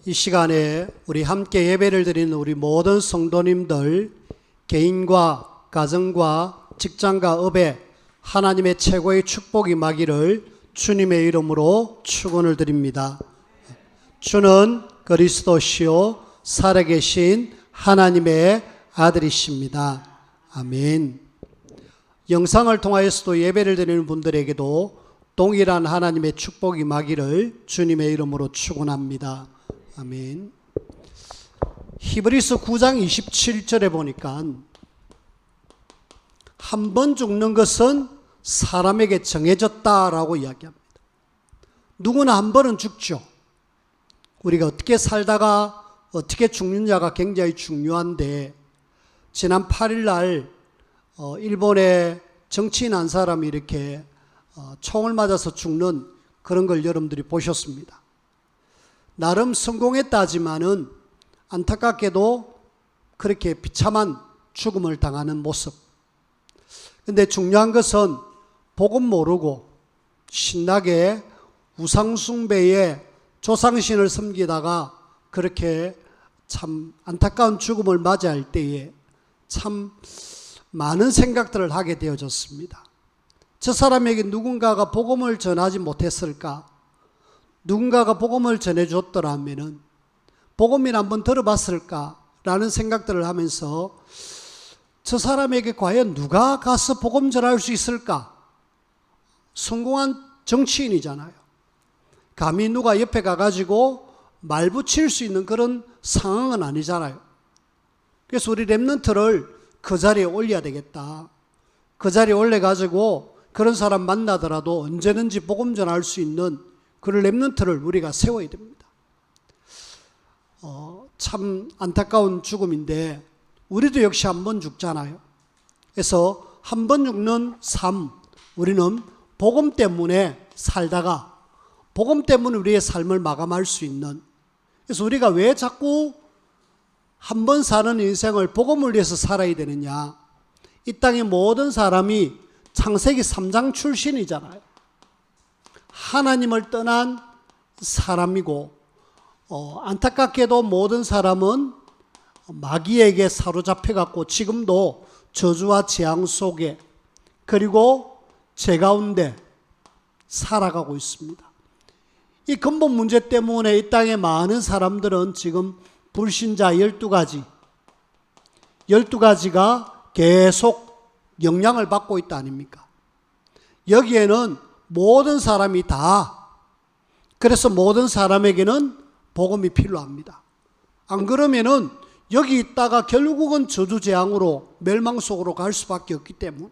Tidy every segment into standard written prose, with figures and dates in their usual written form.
이 시간에 우리 함께 예배를 드리는 우리 모든 성도님들, 개인과 가정과 직장과 업에 하나님의 최고의 축복이 임하기를 주님의 이름으로 축원을 드립니다. 주는 그리스도시요 살아계신 하나님의 아들이십니다. 아멘. 영상을 통하여서도 예배를 드리는 분들에게도 동일한 하나님의 축복이 임하기를 주님의 이름으로 축원합니다. 아멘. 히브리서 9장 27절에 보니까 한 번 죽는 것은 사람에게 정해졌다라고 이야기합니다. 누구나 한 번은 죽죠. 우리가 어떻게 살다가 어떻게 죽느냐가 굉장히 중요한데, 지난 8일 날 일본의 정치인 한 사람이 이렇게 총을 맞아서 죽는 그런 걸 여러분들이 보셨습니다. 나름 성공했다지만은 안타깝게도 그렇게 비참한 죽음을 당하는 모습. 근데 중요한 것은 복음 모르고 신나게 우상숭배에 조상신을 섬기다가 그렇게 참 안타까운 죽음을 맞이할 때에 참 많은 생각들을 하게 되어졌습니다. 저 사람에게 누군가가 복음을 전하지 못했을까? 누군가가 복음을 전해줬더라면은 복음이나 한번 들어봤을까라는 생각들을 하면서 저 사람에게 과연 누가 가서 복음 전할 수 있을까? 성공한 정치인이잖아요. 감히 누가 옆에 가가지고 말 붙일 수 있는 그런 상황은 아니잖아요. 그래서 우리 랩런트를 그 자리에 올려야 되겠다. 그 자리에 올려가지고 그런 사람 만나더라도 언제든지 복음 전할 수 있는 그런 랩런트를 우리가 세워야 됩니다. 참 안타까운 죽음인데 우리도 역시 한 번 죽잖아요. 그래서 한 번 죽는 삶, 우리는 복음 때문에 살다가 복음 때문에 우리의 삶을 마감할 수 있는, 그래서 우리가 왜 자꾸 한 번 사는 인생을 복음을 위해서 살아야 되느냐. 이 땅의 모든 사람이 창세기 3장 출신이잖아요. 하나님을 떠난 사람이고, 안타깝게도 모든 사람은 마귀에게 사로잡혀갖고 지금도 저주와 재앙 속에 그리고 죄 가운데 살아가고 있습니다. 이 근본 문제 때문에 이 땅의 많은 사람들은 지금 불신자 12가지가 계속 영향을 받고 있다 아닙니까? 여기에는 모든 사람이 다, 그래서 모든 사람에게는 복음이 필요합니다. 안 그러면은 여기 있다가 결국은 저주재앙으로 멸망 속으로 갈 수밖에 없기 때문에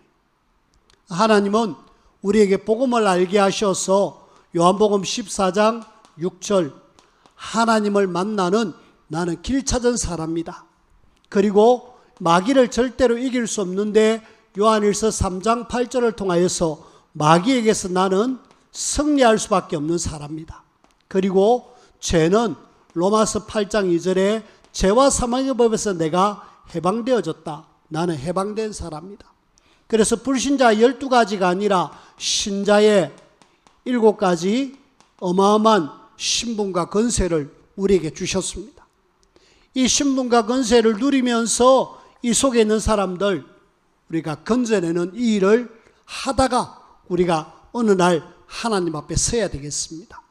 하나님은 우리에게 복음을 알게 하셔서 요한복음 14장 6절 하나님을 만나는 나는 길 찾은 사람이다. 그리고 마귀를 절대로 이길 수 없는데 요한일서 3장 8절을 통하여서 마귀에게서 나는 승리할 수밖에 없는 사람이다. 그리고 죄는 로마서 8장 2절에 죄와 사망의 법에서 내가 해방되어졌다. 나는 해방된 사람이다. 그래서 불신자 12가지가 아니라 신자의 7가지 어마어마한 신분과 권세를 우리에게 주셨습니다. 이 신분과 권세를 누리면서 이 속에 있는 사람들, 우리가 건져내는 이 일을 하다가 우리가 어느 날 하나님 앞에 서야 되겠습니다.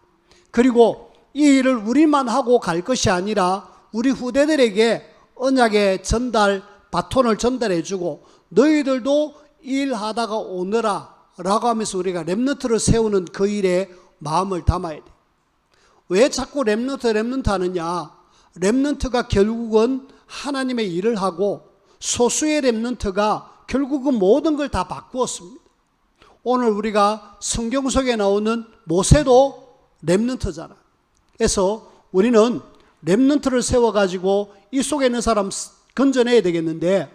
그리고 이 일을 우리만 하고 갈 것이 아니라 우리 후대들에게 언약의 전달, 바톤을 전달해주고 너희들도 일하다가 오너라 라고 하면서 우리가 랩런트를 세우는 그 일에 마음을 담아야 돼. 왜 자꾸 랩런트 하느냐? 랩런트가 결국은 하나님의 일을 하고 소수의 랩런트가 결국은 모든 걸 다 바꾸었습니다. 오늘 우리가 성경 속에 나오는 모세도 랩런트잖아. 그래서 우리는 랩런트를 세워가지고 이 속에 있는 사람 건져내야 되겠는데,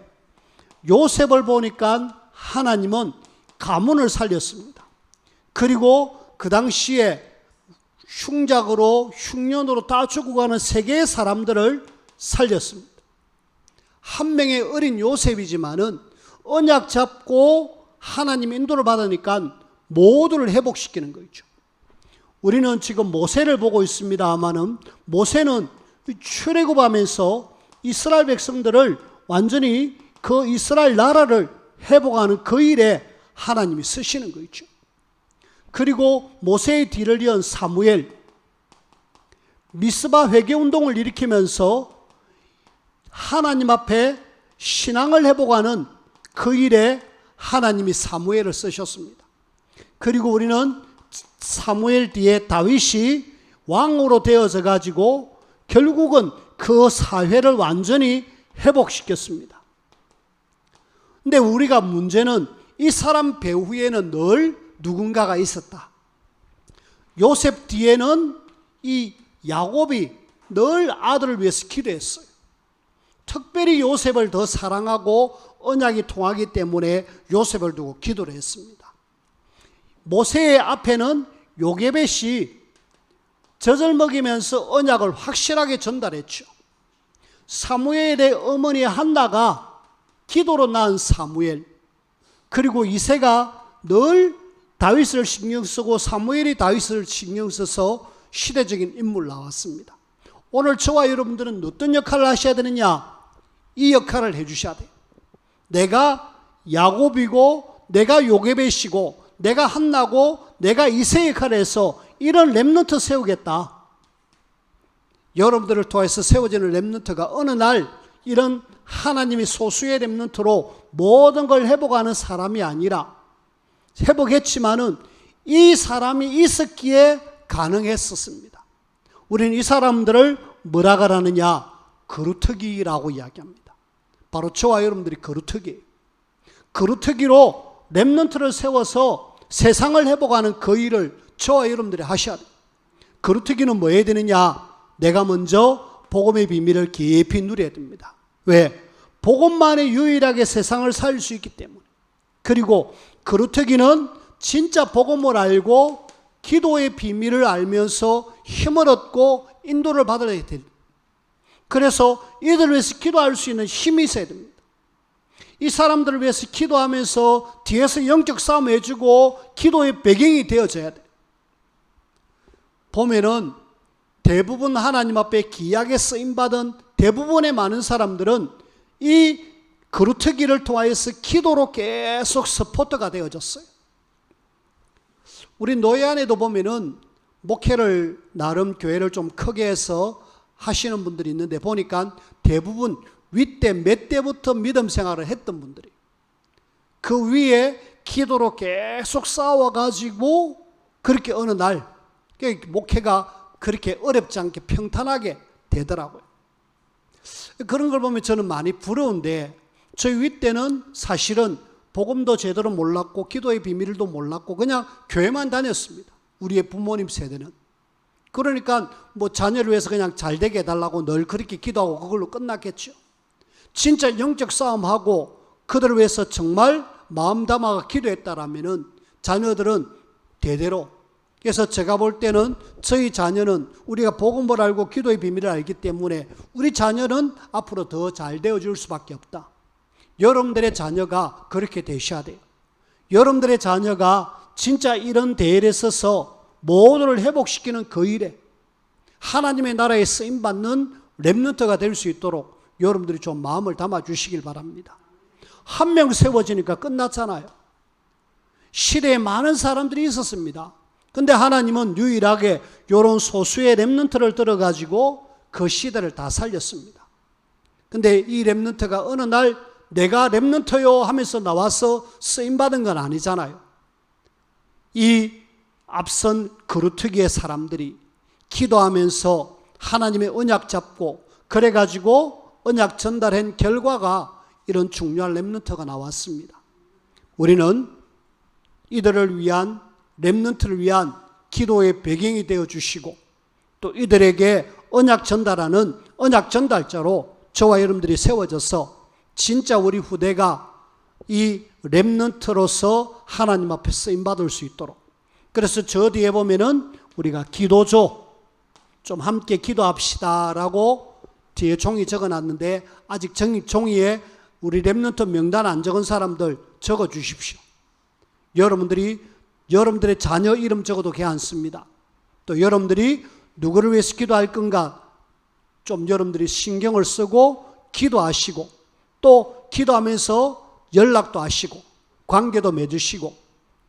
요셉을 보니까 하나님은 가문을 살렸습니다. 그리고 그 당시에 흉년으로 다 죽어가는 세계의 사람들을 살렸습니다. 한 명의 어린 요셉이지만은 언약 잡고 하나님 인도를 받으니까 모두를 회복시키는 거죠. 우리는 지금 모세를 보고 있습니다마는 모세는 출애굽하면서 이스라엘 백성들을 완전히 그 이스라엘 나라를 회복하는 그 일에 하나님이 쓰시는 거 있죠. 그리고 모세의 뒤를 이은 사무엘, 미스바 회개운동을 일으키면서 하나님 앞에 신앙을 회복하는 그 일에 하나님이 사무엘을 쓰셨습니다. 그리고 우리는 사무엘 뒤에 다윗이 왕으로 되어져 가지고 결국은 그 사회를 완전히 회복시켰습니다. 근데 우리가 문제는 이 사람 배후에는 늘 누군가가 있었다. 요셉 뒤에는 이 야곱이 늘 아들을 위해서 기도했어요. 특별히 요셉을 더 사랑하고 언약이 통하기 때문에 요셉을 두고 기도를 했습니다. 모세의 앞에는 요게벳이 젖을 먹이면서 언약을 확실하게 전달했죠. 사무엘의 어머니 한나가 기도로 낳은 사무엘, 그리고 이새가 늘 다윗을 신경 쓰고 사무엘이 다윗을 신경 써서 시대적인 인물 나왔습니다. 오늘 저와 여러분들은 어떤 역할을 하셔야 되느냐? 이 역할을 해주셔야 돼요. 내가 야곱이고 내가 요게벳이고 내가 한나고 내가 이새 역할을 해서 이런 렘넌트 세우겠다. 여러분들을 통해서 세워지는 렘넌트가 어느 날 이런 하나님이 소수의 렘넌트로 모든 걸 회복하는 사람이 아니라, 회복했지만은 이 사람이 있었기에 가능했었습니다. 우리는 이 사람들을 뭐라 그러느냐? 거루터기라고 이야기합니다. 바로 저와 여러분들이 거루터기예요. 거루터기로 렘넌트를 세워서 세상을 회복하는 그 일을 저와 여러분들이 하셔야 돼요. 거루터기는 뭐 해야 되느냐? 내가 먼저 복음의 비밀을 깊이 누려야 됩니다. 왜? 복음만이 유일하게 세상을 살릴 수 있기 때문에. 그리고 거루터기는 진짜 복음을 알고 기도의 비밀을 알면서 힘을 얻고 인도를 받아야 됩니다. 그래서 이들을 위해서 기도할 수 있는 힘이 있어야 됩니다. 이 사람들을 위해서 기도하면서 뒤에서 영적 싸움 해주고 기도의 배경이 되어져야 돼요. 보면은 대부분 하나님 앞에 귀하게 쓰임받은 대부분의 많은 사람들은 이 거루터기를 통하여서 기도로 계속 서포터가 되어졌어요. 우리 노예 안에도 보면은 목회를 나름 교회를 좀 크게 해서 하시는 분들이 있는데 보니까 대부분 윗대 몇 대부터 믿음 생활을 했던 분들이 그 위에 기도로 계속 싸워가지고 그렇게 어느 날 목회가 그렇게 어렵지 않게 평탄하게 되더라고요. 그런 걸 보면 저는 많이 부러운데, 저희 윗대는 사실은 복음도 제대로 몰랐고 기도의 비밀도 몰랐고 그냥 교회만 다녔습니다. 우리의 부모님 세대는. 그러니까 뭐 자녀를 위해서 그냥 잘 되게 해달라고 늘 그렇게 기도하고 그걸로 끝났겠죠. 진짜 영적 싸움하고 그들을 위해서 정말 마음 담아가 기도했다라면은 자녀들은 대대로. 그래서 제가 볼 때는 저희 자녀는 우리가 복음을 알고 기도의 비밀을 알기 때문에 우리 자녀는 앞으로 더 잘 되어줄 수밖에 없다. 여러분들의 자녀가 그렇게 되셔야 돼요. 여러분들의 자녀가 진짜 이런 대회에 서서 모두를 회복시키는 그 일에 하나님의 나라에 쓰임받는 렘넌트가 될 수 있도록 여러분들이 좀 마음을 담아주시길 바랍니다. 한 명 세워지니까 끝났잖아요. 시대에 많은 사람들이 있었습니다. 근데 하나님은 유일하게 이런 소수의 렘넌트를 들어가지고 그 시대를 다 살렸습니다. 근데 이 렘넌트가 어느 날 내가 렘넌트요 하면서 나와서 쓰임받은 건 아니잖아요. 이 앞선 거루터기의 사람들이 기도하면서 하나님의 언약 잡고 그래가지고 언약 전달한 결과가 이런 중요한 렘넌트가 나왔습니다. 우리는 이들을 위한 렘넌트를 위한 기도의 배경이 되어주시고 또 이들에게 언약 전달하는 언약 전달자로 저와 여러분들이 세워져서 진짜 우리 후대가 이 렘넌트로서 하나님 앞에 쓰임받을 수 있도록. 그래서 저 뒤에 보면은 우리가 기도조 좀 함께 기도합시다 라고 뒤에 종이 적어놨는데 아직 종이에 우리 렘넌트 명단 안 적은 사람들 적어 주십시오. 여러분들의 자녀 이름 적어도 괜찮습니다. 또 여러분들이 누구를 위해서 기도할 건가 좀 여러분들이 신경을 쓰고 기도하시고 또 기도하면서 연락도 하시고 관계도 맺으시고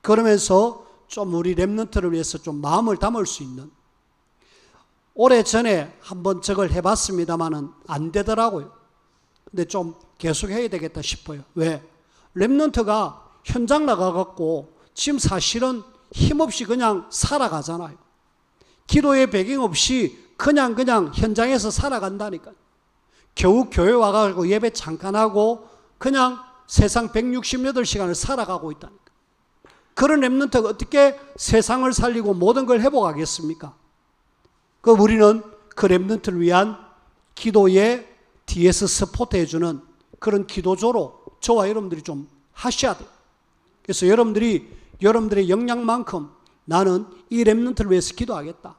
그러면서 좀 우리 렘넌트를 위해서 좀 마음을 담을 수 있는, 오래전에 한번 저걸 해봤습니다마는 안 되더라고요. 근데 좀 계속 해야 되겠다 싶어요. 왜? 렘넌트가 현장 나가갖고 지금 사실은 힘없이 그냥 살아가잖아요. 기도의 배경 없이 그냥 현장에서 살아간다니까요. 겨우 교회 와가지고 예배 잠깐 하고 그냥 세상 168시간을 살아가고 있다니까. 그런 렘넌트가 어떻게 세상을 살리고 모든 걸 회복하겠습니까? 우리는 그 렘넌트를 위한 기도에 뒤에서 서포트 해주는 그런 기도조로 저와 여러분들이 좀 하셔야 돼요. 그래서 여러분들의 역량만큼 나는 이 렘넌트를 위해서 기도하겠다.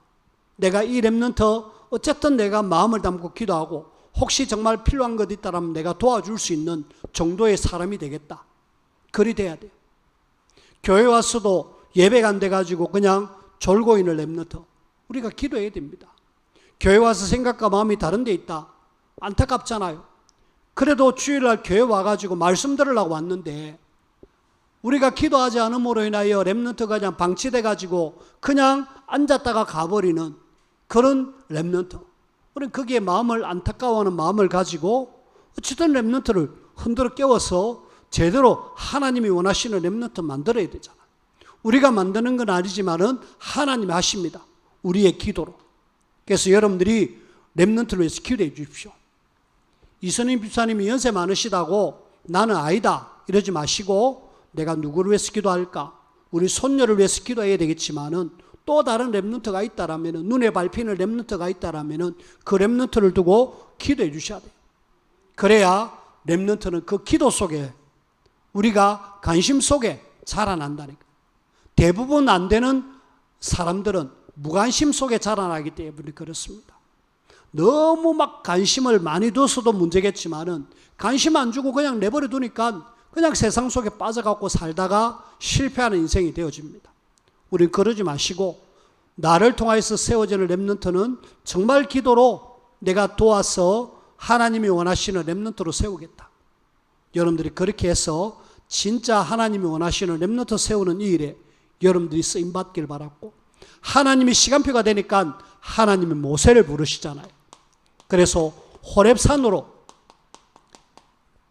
내가 이 렘넌트 어쨌든 내가 마음을 담고 기도하고 혹시 정말 필요한 것 있다면 내가 도와줄 수 있는 정도의 사람이 되겠다. 그리 돼야 돼요. 교회 와서도 예배가 안 돼가지고 그냥 졸고 있는 렘넌트, 우리가 기도해야 됩니다. 교회 와서 생각과 마음이 다른 데 있다. 안타깝잖아요. 그래도 주일날 교회 와가지고 말씀 들으려고 왔는데 우리가 기도하지 않음으로 인하여 렘넌트가 그냥 방치돼가지고 그냥 앉았다가 가버리는 그런 렘넌트. 우리는 거기에 마음을 안타까워하는 마음을 가지고 어쨌든 렘넌트를 흔들어 깨워서 제대로 하나님이 원하시는 렘넌트 만들어야 되잖아요. 우리가 만드는 건 아니지만은 하나님이 하십니다. 우리의 기도로. 그래서 여러분들이 렘넌트를 위해서 기도해 주십시오. 이선임 집사님이 연세 많으시다고 나는 아니다 이러지 마시고 내가 누구를 위해서 기도할까? 우리 손녀를 위해서 기도해야 되겠지만은 또 다른 렘넌트가 있다라면은, 눈에 밟히는 렘넌트가 있다라면은 그 렘넌트를 두고 기도해 주셔야 돼요. 그래야 렘넌트는 그 기도 속에, 우리가 관심 속에 자라난다니까. 대부분 안 되는 사람들은 무관심 속에 자라나기 때문에 그렇습니다. 너무 막 관심을 많이 둬서도 문제겠지만은 관심 안 주고 그냥 내버려 두니까 그냥 세상 속에 빠져갖고 살다가 실패하는 인생이 되어집니다. 우린 그러지 마시고 나를 통해서 세워지는 렘넌트는 정말 기도로 내가 도와서 하나님이 원하시는 렘넌트로 세우겠다. 여러분들이 그렇게 해서 진짜 하나님이 원하시는 렘넌트 세우는 이 일에 여러분들이 쓰임받길 바랐고, 하나님이 시간표가 되니까 하나님이 모세를 부르시잖아요. 그래서 호렙산으로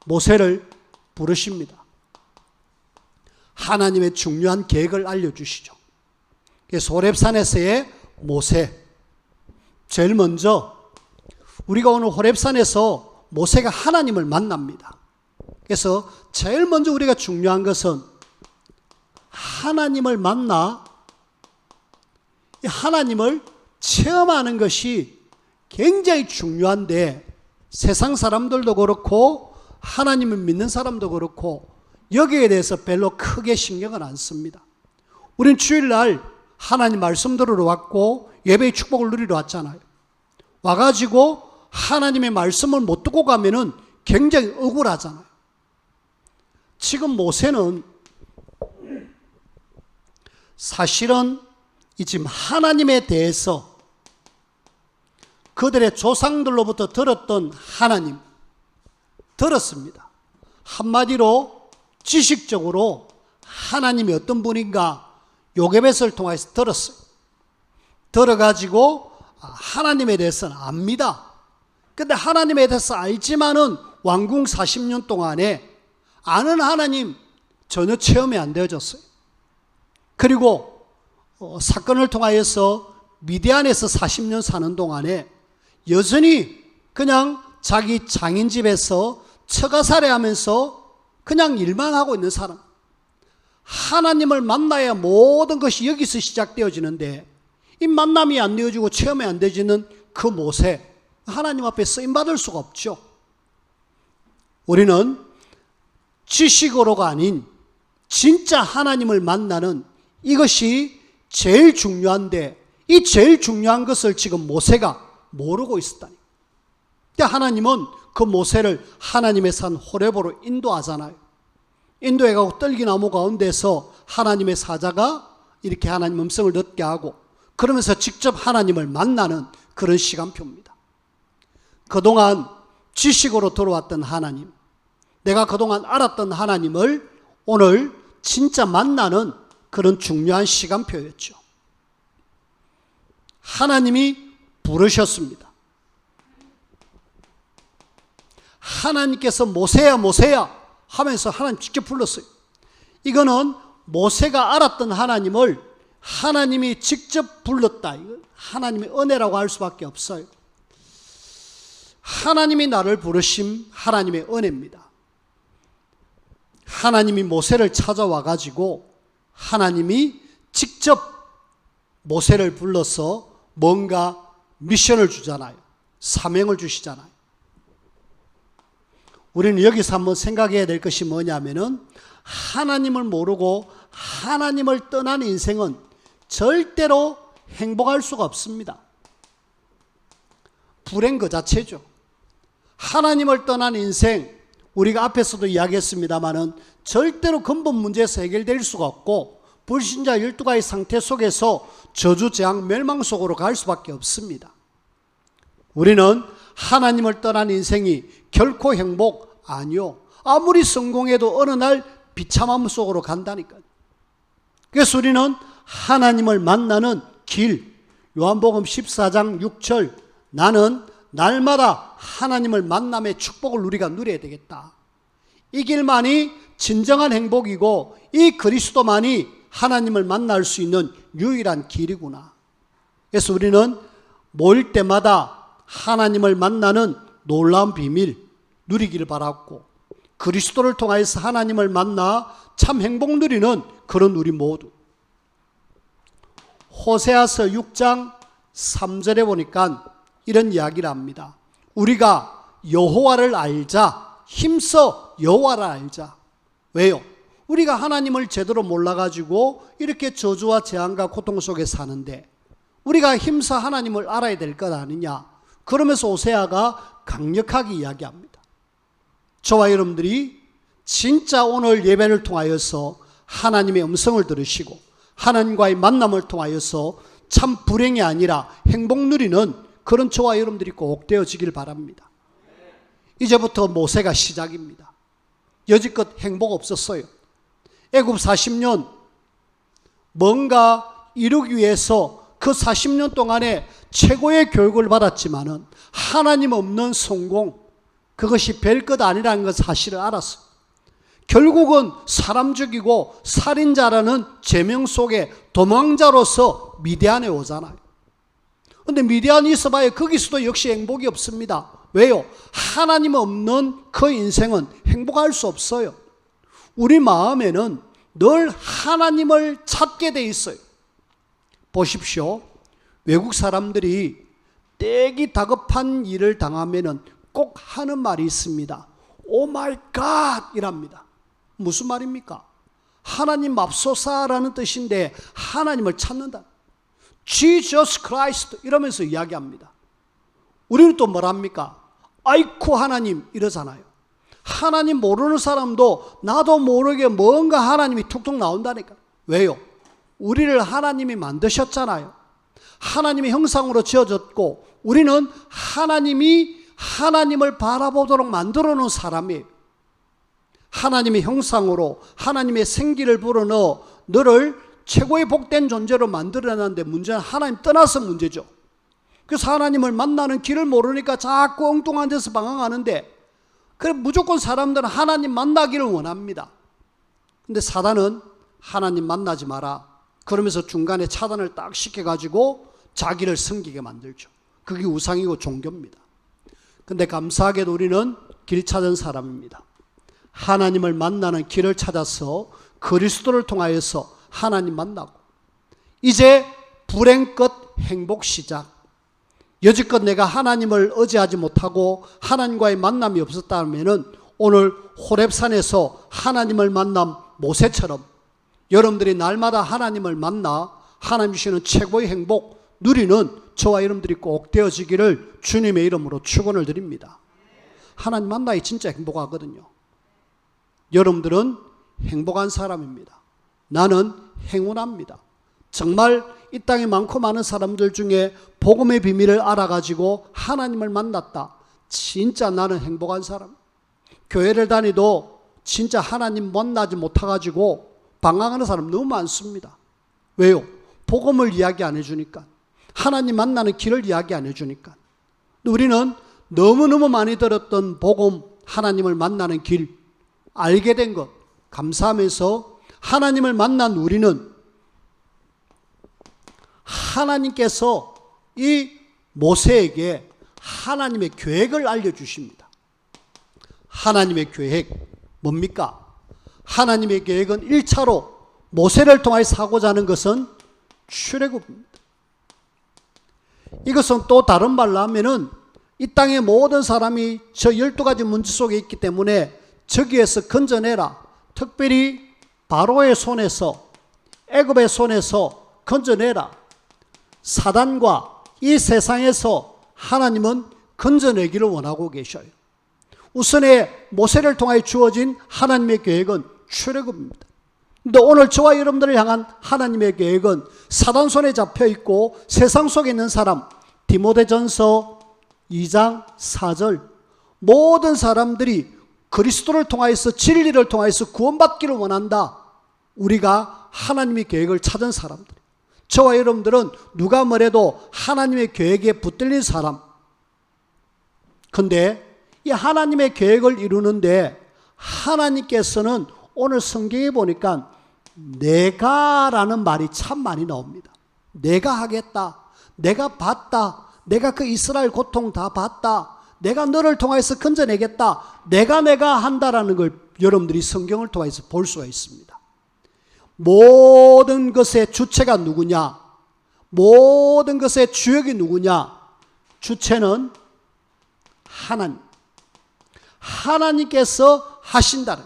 모세를 부르십니다. 하나님의 중요한 계획을 알려주시죠. 그래서 호렙산에서의 모세, 제일 먼저 우리가 오늘 호렙산에서 모세가 하나님을 만납니다. 그래서 제일 먼저 우리가 중요한 것은 하나님을 만나 하나님을 체험하는 것이 굉장히 중요한데, 세상 사람들도 그렇고 하나님을 믿는 사람도 그렇고 여기에 대해서 별로 크게 신경을 안 씁니다. 우린 주일날 하나님 말씀 들으러 왔고 예배의 축복을 누리러 왔잖아요. 와가지고 하나님의 말씀을 못 듣고 가면은 굉장히 억울하잖아요. 지금 모세는 사실은 지금 하나님에 대해서 그들의 조상들로부터 들었던 하나님 들었습니다. 한마디로 지식적으로 하나님이 어떤 분인가 요게벳을 통해서 들었어요. 들어가지고 하나님에 대해서는 압니다. 근데 하나님에 대해서 알지만은 왕궁 40년 동안에 아는 하나님 전혀 체험이 안 되어졌어요. 그리고 사건을 통하여서 미디안에서 40년 사는 동안에 여전히 그냥 자기 장인 집에서 처가살이 하면서 그냥 일만 하고 있는 사람. 하나님을 만나야 모든 것이 여기서 시작되어지는데 이 만남이 안 되어지고 체험이 안 되어지는 그 모세, 하나님 앞에 쓰임받을 수가 없죠. 우리는 지식으로가 아닌 진짜 하나님을 만나는 이것이 제일 중요한데, 이 제일 중요한 것을 지금 모세가 모르고 있었다니. 근데 하나님은 그 모세를 하나님의 산 호렙으로 인도하잖아요. 인도해가고 떨기나무 가운데서 하나님의 사자가 이렇게 하나님 음성을 듣게 하고, 그러면서 직접 하나님을 만나는 그런 시간표입니다. 그동안 지식으로 들어왔던 하나님, 내가 그동안 알았던 하나님을 오늘 진짜 만나는 그런 중요한 시간표였죠. 하나님이 부르셨습니다. 하나님께서 모세야 모세야 하면서 하나님 직접 불렀어요. 이거는 모세가 알았던 하나님을 하나님이 직접 불렀다. 이거 하나님의 은혜라고 할 수밖에 없어요. 하나님이 나를 부르심 하나님의 은혜입니다. 하나님이 모세를 찾아와 가지고 하나님이 직접 모세를 불러서 뭔가 미션을 주잖아요. 사명을 주시잖아요. 우리는 여기서 한번 생각해야 될 것이 뭐냐면은 하나님을 모르고 하나님을 떠난 인생은 절대로 행복할 수가 없습니다. 불행 그 자체죠. 하나님을 떠난 인생, 우리가 앞에서도 이야기했습니다마는 절대로 근본 문제에서 해결될 수가 없고 불신자 12가지 상태 속에서 저주, 재앙, 멸망 속으로 갈 수밖에 없습니다. 우리는 하나님을 떠난 인생이 결코 행복 아니요. 아무리 성공해도 어느 날 비참함 속으로 간다니까요. 그래서 우리는 하나님을 만나는 길, 요한복음 14장 6절, 나는 날마다 하나님을 만남의 축복을 우리가 누려야 되겠다. 이 길만이 진정한 행복이고 이 그리스도만이 하나님을 만날 수 있는 유일한 길이구나. 그래서 우리는 모일 때마다 하나님을 만나는 놀라운 비밀 누리기를 바랐고 그리스도를 통하여서 하나님을 만나 참 행복 누리는 그런 우리 모두. 호세아서 6장 3절에 보니까 이런 이야기를 합니다. 우리가 여호와를 알자. 힘써 여호와를 알자. 왜요? 우리가 하나님을 제대로 몰라가지고 이렇게 저주와 재앙과 고통 속에 사는데 우리가 힘써 하나님을 알아야 될 것 아니냐. 그러면서 호세아가 강력하게 이야기합니다. 저와 여러분들이 진짜 오늘 예배를 통하여서 하나님의 음성을 들으시고 하나님과의 만남을 통하여서 참 불행이 아니라 행복 누리는 그런 저와 여러분들이 꼭 되어지길 바랍니다. 이제부터 모세가 시작입니다. 여지껏 행복 없었어요. 애굽 40년 뭔가 이루기 위해서 그 40년 동안에 최고의 교육을 받았지만은 하나님 없는 성공, 그것이 별 것 아니라는 것 사실을 알았어요. 결국은 사람 죽이고 살인자라는 제명 속에 도망자로서 미디안에 오잖아요. 그런데 미디안이 있어봐야 거기서도 역시 행복이 없습니다. 왜요? 하나님 없는 그 인생은 행복할 수 없어요. 우리 마음에는 늘 하나님을 찾게 돼 있어요. 보십시오. 외국 사람들이 때기 다급한 일을 당하면은 꼭 하는 말이 있습니다. 오 마이 갓 이랍니다. 무슨 말입니까? 하나님 맙소사라는 뜻인데 하나님을 찾는다. Jesus Christ 이러면서 이야기합니다. 우리는 또 뭐랍니까? 아이쿠 하나님 이러잖아요. 하나님 모르는 사람도 나도 모르게 뭔가 하나님이 툭툭 나온다니까. 왜요? 우리를 하나님이 만드셨잖아요. 하나님의 형상으로 지어졌고 우리는 하나님이 하나님을 바라보도록 만들어 놓은 사람이에요. 하나님의 형상으로 하나님의 생기를 불어넣어 너를 최고의 복된 존재로 만들어놨는데 문제는 하나님 떠나서 문제죠. 그래서 하나님을 만나는 길을 모르니까 자꾸 엉뚱한 데서 방황하는데 그래 무조건 사람들은 하나님 만나기를 원합니다. 근데 사단은 하나님 만나지 마라. 그러면서 중간에 차단을 딱 시켜가지고 자기를 섬기게 만들죠. 그게 우상이고 종교입니다. 근데 감사하게도 우리는 길 찾은 사람입니다. 하나님을 만나는 길을 찾아서 그리스도를 통하여서 하나님 만나고 이제 불행 끝 행복 시작. 여지껏 내가 하나님을 의지하지 못하고 하나님과의 만남이 없었다면 오늘 호렙산에서 하나님을 만난 모세처럼 여러분들이 날마다 하나님을 만나 하나님 주시는 최고의 행복 누리는 저와 여러분들이 꼭 되어지기를 주님의 이름으로 축원을 드립니다. 하나님 만나야 진짜 행복하거든요. 여러분들은 행복한 사람입니다. 나는 행운합니다. 정말 이 땅에 많고 많은 사람들 중에 복음의 비밀을 알아가지고 하나님을 만났다. 진짜 나는 행복한 사람. 교회를 다니도 진짜 하나님 만나지 못해가지고 방황하는 사람 너무 많습니다. 왜요? 복음을 이야기 안 해주니까. 하나님 만나는 길을 이야기 안 해주니까. 우리는 너무너무 많이 들었던 복음, 하나님을 만나는 길, 알게 된 것 감사하면서 하나님을 만난 우리는 하나님께서 이 모세에게 하나님의 계획을 알려주십니다. 하나님의 계획 뭡니까? 하나님의 계획은 1차로 모세를 통하여 하고자 하는 것은 출애굽입니다. 이것은 또 다른 말로 하면은 이 땅의 모든 사람이 저 12가지 문제 속에 있기 때문에 저기에서 건져내라. 특별히 바로의 손에서, 애굽의 손에서 건져내라. 사단과 이 세상에서 하나님은 건져내기를 원하고 계셔요. 우선에 모세를 통하여 주어진 하나님의 계획은 출애굽입니다. 근데 오늘 저와 여러분들을 향한 하나님의 계획은 사단 손에 잡혀 있고 세상 속에 있는 사람, 디모데전서 2장 4절 모든 사람들이 그리스도를 통하여서 진리를 통하여서 구원받기를 원한다. 우리가 하나님의 계획을 찾은 사람들. 저와 여러분들은 누가 뭐래도 하나님의 계획에 붙들린 사람. 근데 이 하나님의 계획을 이루는데 하나님께서는 오늘 성경에 보니까 내가라는 말이 참 많이 나옵니다. 내가 하겠다. 내가 봤다. 내가 그 이스라엘 고통 다 봤다. 내가 너를 통해서 건져내겠다. 내가 한다라는 걸 여러분들이 성경을 통해서 볼 수가 있습니다. 모든 것의 주체가 누구냐? 모든 것의 주역이 누구냐? 주체는 하나님. 하나님께서 하신다는.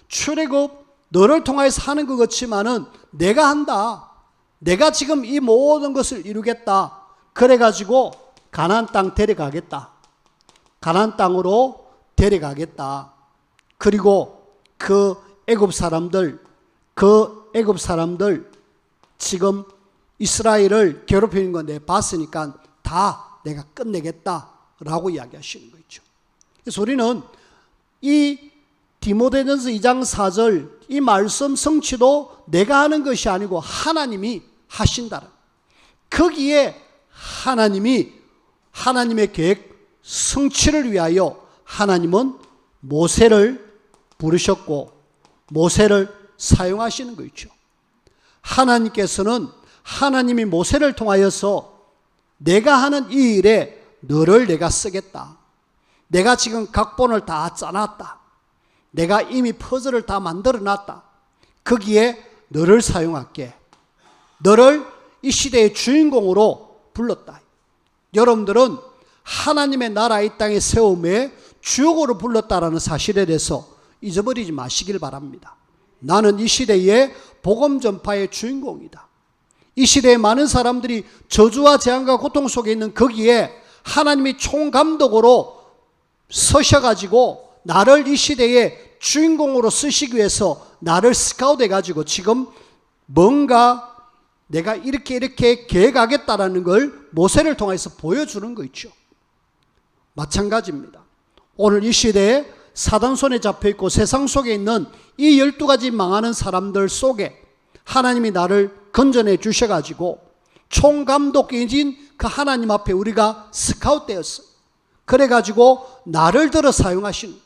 출애굽 너를 통해서 하는 것 같지만은 내가 한다. 내가 지금 이 모든 것을 이루겠다. 그래가지고 가나안 땅 데려가겠다. 가나안 땅으로 데려가겠다. 그리고 그 애굽 사람들 지금 이스라엘을 괴롭히는 거 내가 봤으니까 다 내가 끝내겠다라고 이야기하시는 거죠. 그래서 우리는 이 디모데전서 2장 4절 이 말씀 성취도 내가 하는 것이 아니고 하나님이 하신다는. 거기에 하나님의 계획 성취를 위하여 하나님은 모세를 부르셨고 모세를 사용하시는 거죠. 하나님께서는 하나님이 모세를 통하여서 내가 하는 이 일에 너를 내가 쓰겠다. 내가 지금 각본을 다 짜놨다. 내가 이미 퍼즐을 다 만들어 놨다. 거기에 너를 사용할게. 너를 이 시대의 주인공으로 불렀다. 여러분들은 하나님의 나라 이 땅에 세움에 주역으로 불렀다라는 사실에 대해서 잊어버리지 마시길 바랍니다. 나는 이 시대의 복음 전파의 주인공이다. 이 시대의 많은 사람들이 저주와 재앙과 고통 속에 있는 거기에 하나님이 총감독으로 서셔가지고 나를 이 시대의 주인공으로 쓰시기 위해서 나를 스카우트해가지고 지금 뭔가 내가 이렇게 계획하겠다라는 걸 모세를 통해서 보여주는 거 있죠. 마찬가지입니다. 오늘 이 시대에 사단 손에 잡혀있고 세상 속에 있는 이 12가지 망하는 사람들 속에 하나님이 나를 건져내 주셔가지고 총감독이신 그 하나님 앞에 우리가 스카우트 되었어요. 그래가지고 나를 들어 사용하신,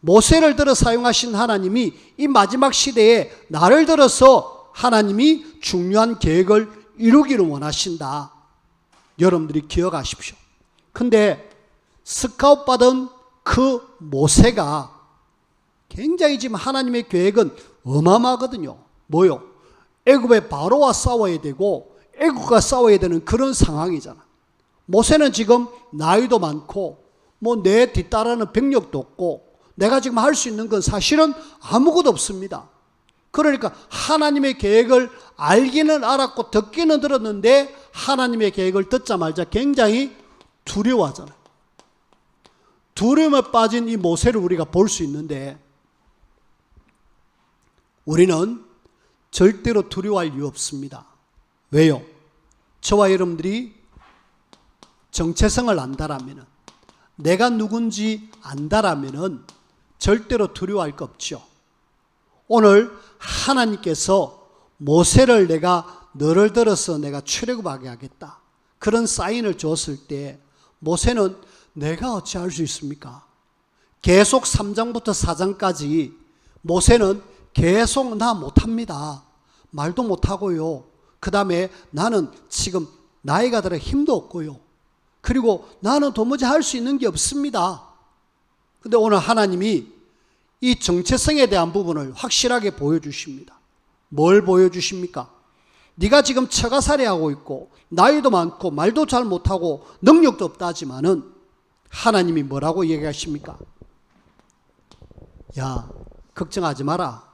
모세를 들어 사용하신 하나님이 이 마지막 시대에 나를 들어서 하나님이 중요한 계획을 이루기를 원하신다. 여러분들이 기억하십시오. 근데 스카우트 받은 그 모세가 굉장히 지금 하나님의 계획은 어마어마하거든요. 뭐요? 애굽의 바로와 싸워야 되고 애굽과 싸워야 되는 그런 상황이잖아. 모세는 지금 나이도 많고 뭐 내 뒤따르는 병력도 없고 내가 지금 할 수 있는 건 사실은 아무것도 없습니다. 그러니까 하나님의 계획을 알기는 알았고 듣기는 들었는데 하나님의 계획을 듣자마자 굉장히 두려워하잖아요. 두려움에 빠진 이 모세를 우리가 볼 수 있는데 우리는 절대로 두려워할 이유 없습니다. 왜요? 저와 여러분들이 정체성을 안다라면, 내가 누군지 안다라면 절대로 두려워할 거 없죠. 오늘 하나님께서 모세를 내가 너를 들어서 내가 출애굽하게 하겠다, 그런 사인을 줬을 때 모세는 내가 어찌할 수 있습니까? 계속 3장부터 4장까지 모세는 계속 나 못합니다, 말도 못하고요, 그 다음에 나는 지금 나이가 들어 힘도 없고요, 그리고 나는 도무지 할 수 있는 게 없습니다. 근데 오늘 하나님이 이 정체성에 대한 부분을 확실하게 보여주십니다. 뭘 보여주십니까? 네가 지금 처가살이하고 있고 나이도 많고 말도 잘 못하고 능력도 없다 하지만은 하나님이 뭐라고 얘기하십니까? 야, 걱정하지 마라,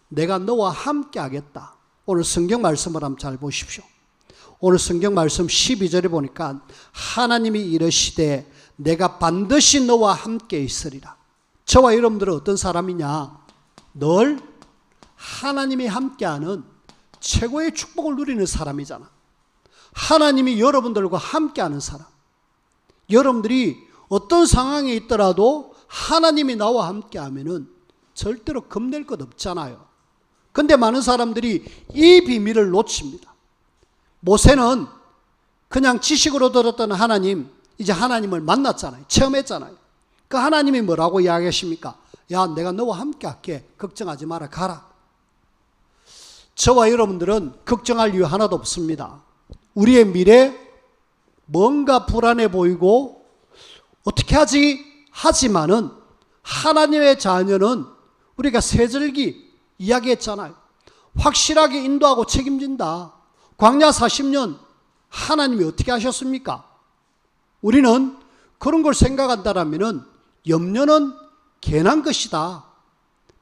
내가 너와 함께 하겠다. 오늘 성경 말씀을 한번 잘 보십시오. 오늘 성경 말씀 12절에 보니까 하나님이 이르시되 내가 반드시 너와 함께 있으리라. 저와 여러분들은 어떤 사람이냐? 늘 하나님이 함께하는 최고의 축복을 누리는 사람이잖아. 하나님이 여러분들과 함께하는 사람. 여러분들이 어떤 상황에 있더라도 하나님이 나와 함께하면은 절대로 겁낼 것 없잖아요. 근데 많은 사람들이 이 비밀을 놓칩니다. 모세는 그냥 지식으로 들었던 하나님, 이제 하나님을 만났잖아요. 체험했잖아요. 그 하나님이 뭐라고 이야기하십니까? 야, 내가 너와 함께 할게, 걱정하지 마라, 가라. 저와 여러분들은 걱정할 이유 하나도 없습니다. 우리의 미래 뭔가 불안해 보이고 어떻게 하지? 하지만은 하나님의 자녀는 우리가 세절기 이야기했잖아요. 확실하게 인도하고 책임진다. 광야 40년 하나님이 어떻게 하셨습니까? 우리는 그런 걸 생각한다라면은 염려는 괜한 것이다.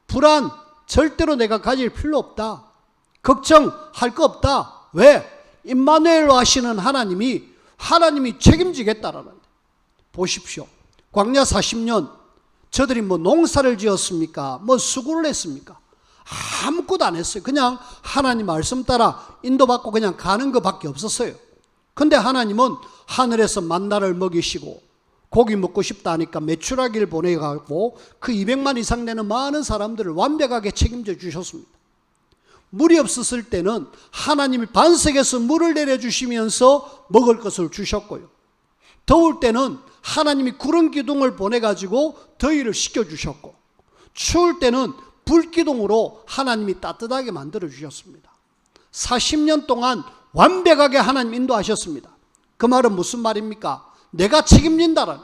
불안 절대로 내가 가질 필요 없다. 걱정할 거 없다. 왜? 임마누엘로 하시는 하나님이 책임지겠다라는데. 보십시오. 광야 40년 저들이 뭐 농사를 지었습니까? 뭐 수고를 했습니까? 아무것도 안 했어요. 그냥 하나님 말씀 따라 인도받고 그냥 가는 것밖에 없었어요. 근데 하나님은 하늘에서 만나를 먹이시고 고기 먹고 싶다 하니까 메추라기를 보내가고 그 200만 이상 되는 많은 사람들을 완벽하게 책임져 주셨습니다. 물이 없었을 때는 하나님이 반석에서 물을 내려주시면서 먹을 것을 주셨고요. 더울 때는 하나님이 구름 기둥을 보내가지고 더위를 식혀주셨고, 추울 때는 불기둥으로 하나님이 따뜻하게 만들어 주셨습니다. 40년 동안 완벽하게 하나님 인도하셨습니다. 그 말은 무슨 말입니까? 내가 책임진다는,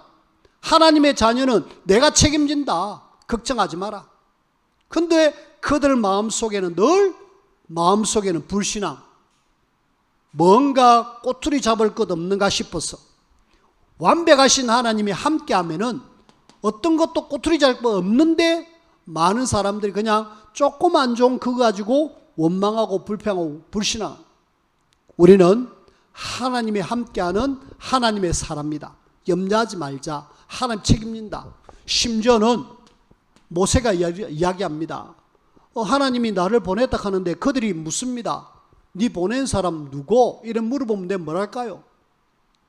하나님의 자녀는 내가 책임진다, 걱정하지 마라. 근데 그들 마음속에는 늘 불신앙, 뭔가 꼬투리 잡을 것 없는가 싶어서, 완벽하신 하나님이 함께하면은 어떤 것도 꼬투리 잡을 것 없는데 많은 사람들이 그냥 조금 안 좋은 그거 가지고 원망하고 불평하고 불신앙. 우리는 하나님이 함께하는 하나님의 사람이다. 염려하지 말자. 하나님 책임진다. 심지어는 모세가 이야기합니다. 하나님이 나를 보냈다 하는데 그들이 묻습니다. 네 보낸 사람 누구? 이런 물어보면 내가 뭐랄까요?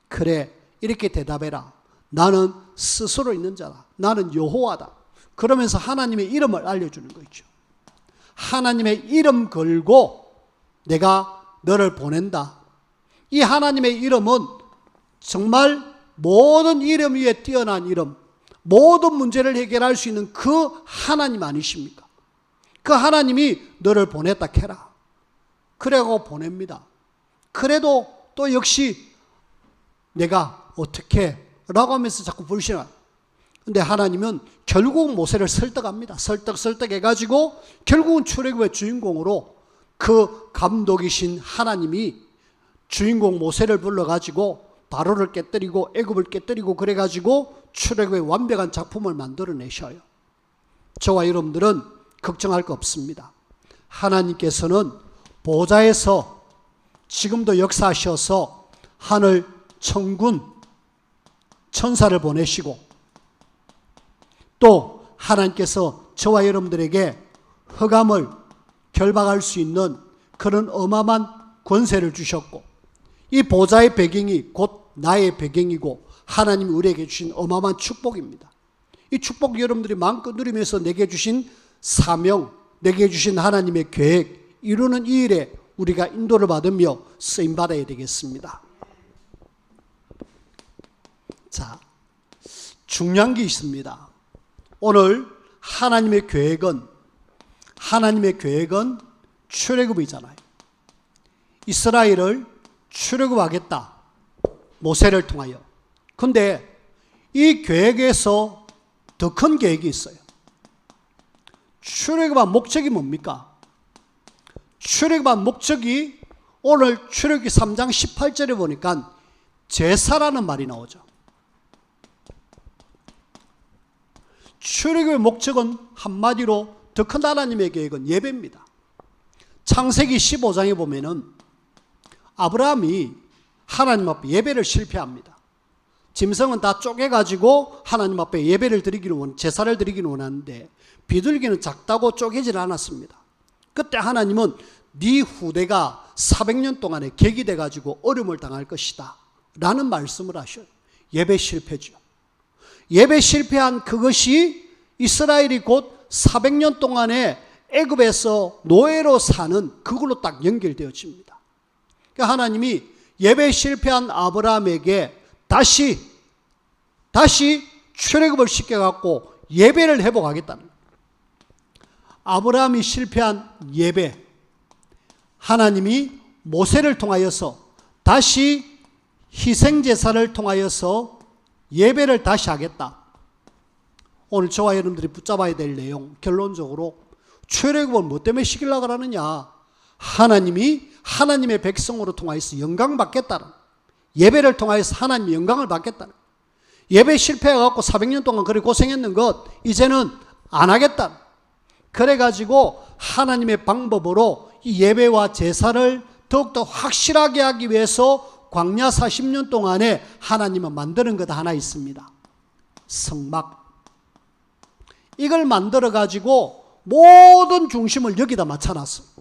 그래, 이렇게 대답해라. 나는 스스로 있는 자다. 나는 여호와다. 그러면서 하나님의 이름을 알려주는 거죠. 하나님의 이름 걸고 내가 너를 보낸다. 이 하나님의 이름은 정말 모든 이름 위에 뛰어난 이름, 모든 문제를 해결할 수 있는 그 하나님 아니십니까? 그 하나님이 너를 보냈다 캐라. 그래고 보냅니다. 그래도 또 역시 내가 어떻게 라고 하면서 자꾸 불신할. 근데 하나님은 결국 모세를 설득합니다. 설득해가지고 결국은 출애굽의 주인공으로 그 감독이신 하나님이 주인공 모세를 불러가지고 바로를 깨뜨리고 애굽을 깨뜨리고 그래가지고 출애굽의 완벽한 작품을 만들어내셔요. 저와 여러분들은 걱정할 거 없습니다. 하나님께서는 보좌에서 지금도 역사하셔서 하늘 천군 천사를 보내시고 또 하나님께서 저와 여러분들에게 흑암을 결박할 수 있는 그런 어마어마한 권세를 주셨고, 이 보좌의 배경이 곧 나의 배경이고 하나님이 우리에게 주신 어마어마한 축복입니다. 이 축복 여러분들이 마음껏 누리면서 내게 주신 사명, 내게 주신 하나님의 계획, 이루는 이 일에 우리가 인도를 받으며 쓰임받아야 되겠습니다. 자, 중요한 게 있습니다. 오늘 하나님의 계획은 출애굽이잖아요. 이스라엘을 출애굽하겠다. 모세를 통하여. 근데 이 계획에서 더 큰 계획이 있어요. 출애굽한 목적이 뭡니까? 출애굽한 목적이 오늘 출애굽기 3장 18절에 보니까 제사라는 말이 나오죠. 출애굽의 목적은 한마디로 더 큰 하나님의 계획은 예배입니다. 창세기 15장에 보면은 아브라함이 하나님 앞에 예배를 실패합니다. 짐승은 다 쪼개가지고 하나님 앞에 예배를 드리기를 제사를 드리기를 원하는데 비둘기는 작다고 쪼개질 않았습니다. 그때 하나님은 네 후대가 400년 동안에 객이 돼가지고 어려움을 당할 것이다 라는 말씀을 하셔요. 예배 실패죠. 예배 실패한 그것이 이스라엘이 곧 400년 동안에 애굽에서 노예로 사는 그걸로 딱 연결되어집니다. 그러니까 하나님이 예배 실패한 아브라함에게 다시 출애굽을 시켜갖고 예배를 회복하겠다는 거예요. 아브라함이 실패한 예배, 하나님이 모세를 통하여서 다시 희생제사를 통하여서 예배를 다시 하겠다. 오늘 저와 여러분들이 붙잡아야 될 내용, 결론적으로 출애굽을 뭐 때문에 시키려고 하느냐? 하나님이 하나님의 백성으로 통하여서 영광 받겠다는, 예배를 통하여서 하나님의 영광을 받겠다는, 예배 실패해갖고 400년 동안 그렇게 고생했는 것 이제는 안 하겠다. 그래가지고 하나님의 방법으로 이 예배와 제사를 더욱더 확실하게 하기 위해서 광야 40년 동안에 하나님은 만드는 것 하나 있습니다. 성막. 이걸 만들어가지고 모든 중심을 여기다 맞춰놨습니다.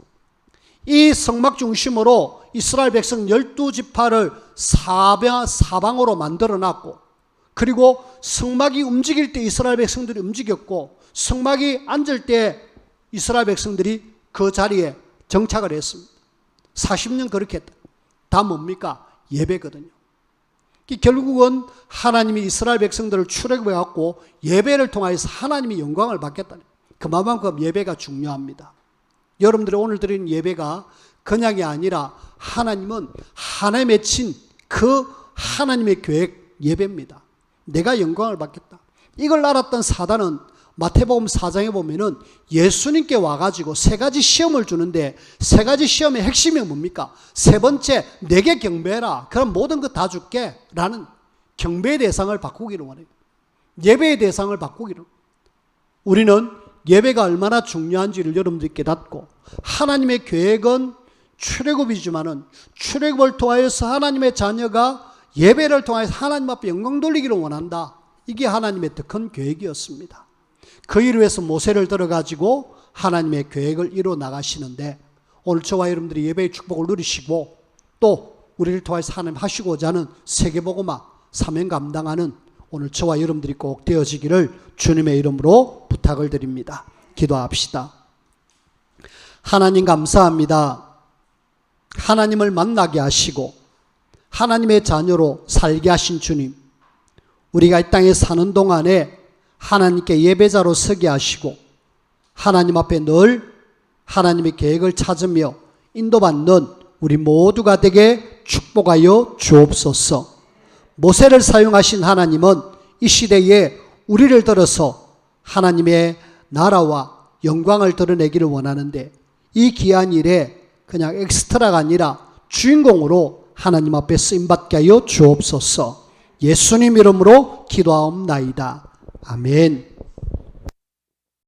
이 성막 중심으로 이스라엘 백성 12지파를 사방으로 만들어놨고, 그리고 성막이 움직일 때 이스라엘 백성들이 움직였고, 성막이 앉을 때 이스라엘 백성들이 그 자리에 정착을 했습니다. 40년 그렇게 했다. 다 뭡니까? 예배거든요. 결국은 하나님이 이스라엘 백성들을 출애굽해갖고 예배를 통해서 하나님이 영광을 받겠다는, 그만큼 예배가 중요합니다. 여러분들이 오늘 드리는 예배가 그냥이 아니라 하나님은 하나에 맺힌 그 하나님의 계획 예배입니다. 내가 영광을 받겠다. 이걸 알았던 사단은 마태복음 4장에 보면은 예수님께 와가지고 세 가지 시험을 주는데, 세 가지 시험의 핵심이 뭡니까? 세 번째, 내게 경배해라. 그럼 모든 거 다 줄게. 라는 경배의 대상을 바꾸기를 원해요. 예배의 대상을 바꾸기를. 우리는 예배가 얼마나 중요한지를 여러분들이 깨닫고, 하나님의 계획은 출애굽이지만은 출애굽을 통하여서 하나님의 자녀가 예배를 통해서 하나님 앞에 영광 돌리기를 원한다. 이게 하나님의 더 큰 계획이었습니다. 그 일을 위해서 모세를 들어가지고 하나님의 계획을 이루어 나가시는데, 오늘 저와 여러분들이 예배의 축복을 누리시고 또 우리를 통해서 하나님 하시고자 하는 세계복음화 사명 감당하는 오늘 저와 여러분들이 꼭 되어지기를 주님의 이름으로 부탁을 드립니다. 기도합시다. 하나님 감사합니다. 하나님을 만나게 하시고 하나님의 자녀로 살게 하신 주님, 우리가 이 땅에 사는 동안에 하나님께 예배자로 서게 하시고 하나님 앞에 늘 하나님의 계획을 찾으며 인도받는 우리 모두가 되게 축복하여 주옵소서. 모세를 사용하신 하나님은 이 시대에 우리를 들어서 하나님의 나라와 영광을 드러내기를 원하는데, 이 귀한 일에 그냥 엑스트라가 아니라 주인공으로 하나님 앞에 쓰임받게 하여 주옵소서. 예수님 이름으로 기도하옵나이다. 아멘.